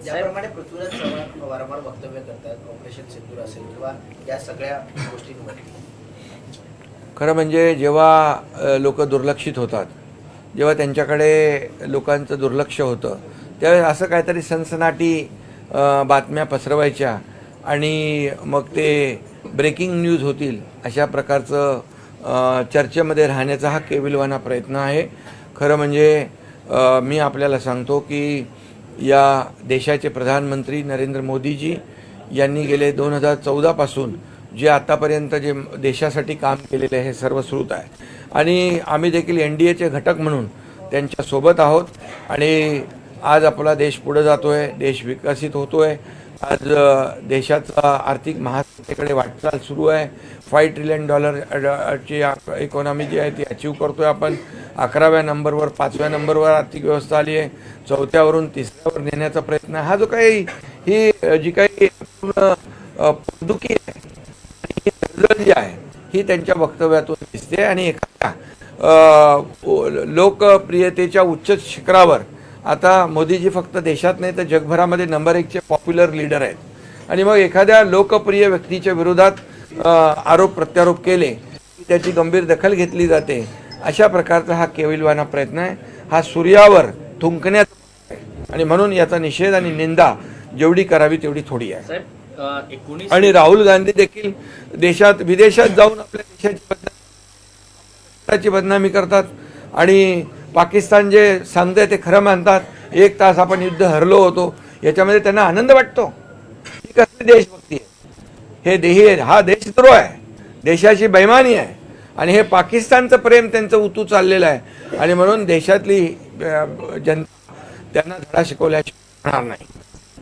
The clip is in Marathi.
ज्याप्रमाणे पृथ्वीराज चव्हाण वारंवार वक्तव्य करतात ऑपरेशन सिंदूर असेल किंवा या सगळ्या गोष्टींवर, खरं म्हणजे जेव्हा लोक दुर्लक्षित होतात, जेव्हा त्यांच्याकडे लोकांचं दुर्लक्ष होतं, त्यावेळेस असं काहीतरी सनसनाटी बातम्या पसरवायच्या आणि मग ते ब्रेकिंग न्यूज होतील अशा प्रकारचं चर्चेमध्ये राहण्याचा हा केविलवाना प्रयत्न आहे. खरं म्हणजे मी आपल्याला सांगतो की या देशाचे प्रधानमंत्री नरेंद्र मोदीजी यांनी गेले 2014 पासून जे आतापर्यंत जे देशासाठी काम केलेले आहे हे सर्व श्रुत आहे आणि आम्ही देखील NDAचे घटक म्हणून त्यांच्यासोबत आहोत आणि आज आपला देश पुढे जातोय, देश विकसित होतोय. आज देशाचा आर्थिक महासत्तेकडे वाटचाल सुरू आहे. $5 ट्रिलियन ची इकॉनॉमी जी आहे ती अचीव करतोय आपण. 11व्या नंबरवर 5व्या नंबरवर आर्थिक व्यवस्था आली आहे. 4थ्यावरून 3ऱ्यावर नेण्याचा प्रयत्न आहे. हा जो काही ही जी काही दुखी आहे जी आहे ही त्यांच्या वक्तव्यातून दिसते आणि एखाद्या लोकप्रियतेच्या उच्च शिखरावर आता मोदीजी फक्त देशात नाही तर जगभरामध्ये नंबर 1चे पॉप्युलर लीडर आहेत आणि मग एखाद्या लोकप्रिय व्यक्तीच्या विरोधात आरोप प्रत्यारोप केले की त्याची गंभीर दखल घेतली जाते. अशा प्रकारचा हा केविलवाना प्रयत्न आहे. हा सूर्यावर थुंकण्याचा आहे आणि म्हणून याचा निषेध आणि निंदा जेवढी करावी तेवढी थोडी आहे. आणि राहुल गांधी देखील विदेशात जाऊन आपल्या देशाची बदनामी करतात आणि पाकिस्तान जे सांगते ते खरं मानतात. 1 तास आपण युद्ध हरलो होतो याच्यामध्ये त्यांना आनंद वाटतो. ही कसली देशभक्ती आहे? हा देशद्रोह आहे, देशाची बेईमानी आहे आणि हे पाकिस्तानचं प्रेम त्यांचं उतू चाललेलं आहे आणि म्हणून देशातली जनता त्यांना धडा शिकवल्याशिवाय होणार नाही.